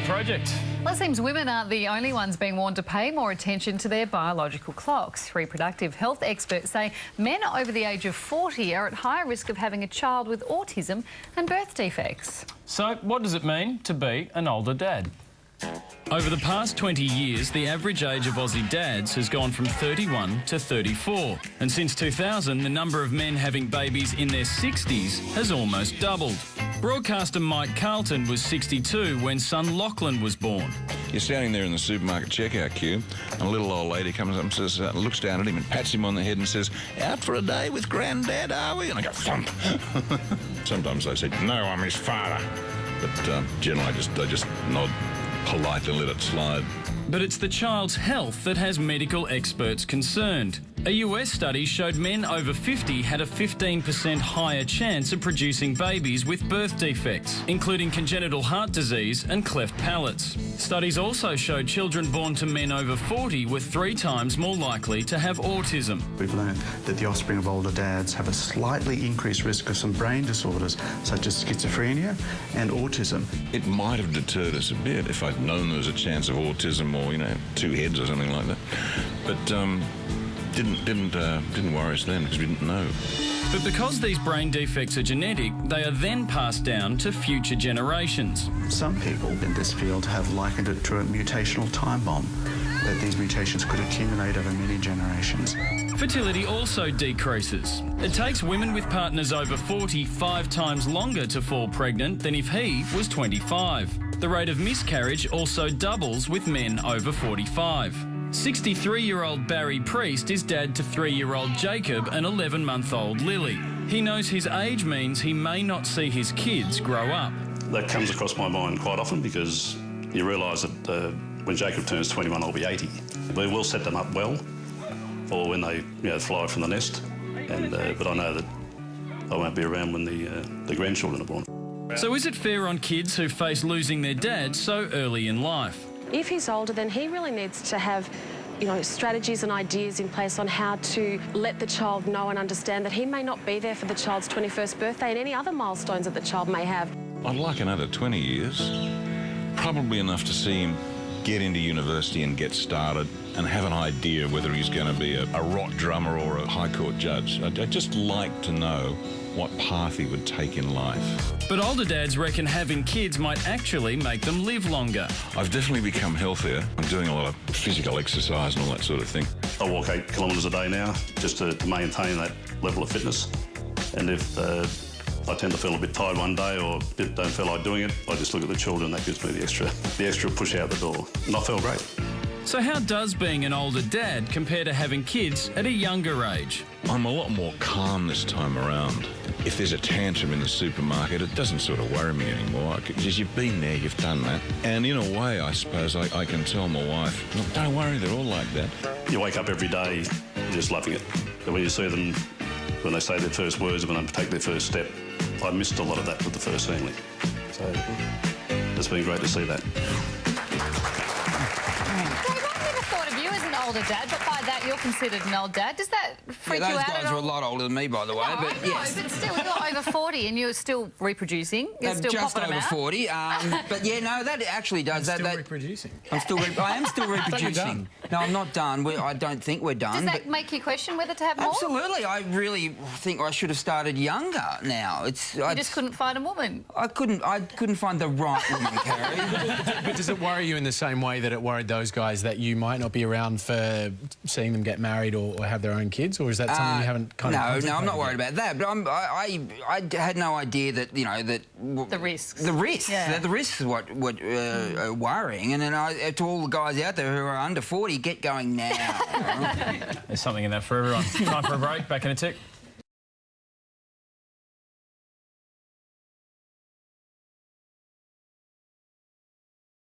project. Well, it seems women aren't the only ones being warned to pay more attention to their biological clocks. Reproductive health experts say men over the age of 40 are at higher risk of having a child with autism and birth defects. So what does it mean to be an older dad? Over the past 20 years, the average age of Aussie dads has gone from 31 to 34. And since 2000, the number of men having babies in their 60s has almost doubled. Broadcaster Mike Carlton was 62 when son Lachlan was born. You're standing there in the supermarket checkout queue, and a little old lady comes up and says, looks down at him and pats him on the head and says, "Out for a day with Granddad, are we?" And I go, "Thump." Sometimes they say, "No, I'm his father." But generally I just nod politely and let it slide. But it's the child's health that has medical experts concerned. A US study showed men over 50 had a 15% higher chance of producing babies with birth defects, including congenital heart disease and cleft palates. Studies also showed children born to men over 40 were 3 times more likely to have autism. We've learned that the offspring of older dads have a slightly increased risk of some brain disorders, such as schizophrenia and autism. It might have deterred us a bit if I'd known there was a chance of autism or, 2 heads or something like that. But didn't worry us then because we didn't know. But because these brain defects are genetic, they are then passed down to future generations. Some people in this field have likened it to a mutational time bomb, that these mutations could accumulate over many generations. Fertility also decreases. It takes women with partners over 40 5 times longer to fall pregnant than if he was 25. The rate of miscarriage also doubles with men over 45. 63-year-old Barry Priest is dad to 3-year-old Jacob and 11-month-old Lily. He knows his age means he may not see his kids grow up. That comes across my mind quite often because you realise that when Jacob turns 21, I'll be 80. We will set them up well, or when they fly from the nest, but I know that I won't be around when the grandchildren are born. So is it fair on kids who face losing their dad so early in life? If he's older, then he really needs to have, strategies and ideas in place on how to let the child know and understand that he may not be there for the child's 21st birthday and any other milestones that the child may have. I'd like another 20 years, probably enough to see him get into university and get started and have an idea whether he's going to be a rock drummer or a high court judge. I'd just like to know what path he would take in life. But older dads reckon having kids might actually make them live longer. I've definitely become healthier. I'm doing a lot of physical exercise and all that sort of thing. I walk 8 kilometres a day now just to maintain that level of fitness. And if I tend to feel a bit tired one day or don't feel like doing it, I just look at the children. That gives me the extra push out the door. And I feel great. So how does being an older dad compare to having kids at a younger age? I'm a lot more calm this time around. If there's a tantrum in the supermarket, it doesn't sort of worry me anymore. Because you've been there, you've done that. And in a way, I suppose, I can tell my wife, "Look, don't worry, they're all like that." You wake up every day just loving it. And when you see them, when they say their first words, when they take their first step, I missed a lot of that with the first family. So it's been great to see that. Older dad, but by that you're considered an old dad. Does that freak you out? Those guys are a lot older than me, by the way. No, but yes. But still, you're over 40 and you're still reproducing. You're still just popping over them out. 40. But yeah, no, that actually does. Reproducing. I am still reproducing. No, I'm not done. I don't think we're done. Does that make you question whether to have more? Absolutely. I really think I should have started younger. Now you just couldn't find a woman. I couldn't find the right woman, Carrie. But does it worry you in the same way that it worried those guys that you might not be around for seeing them get married or have their own kids, or is that something you haven't kind of? No, I'm not worried about that. But I had no idea that the risks. The risks. Yeah. The risks is what are worrying. And then to all the guys out there who are under 40, get going now. There's something in that for everyone. Time for a break. Back in a tick.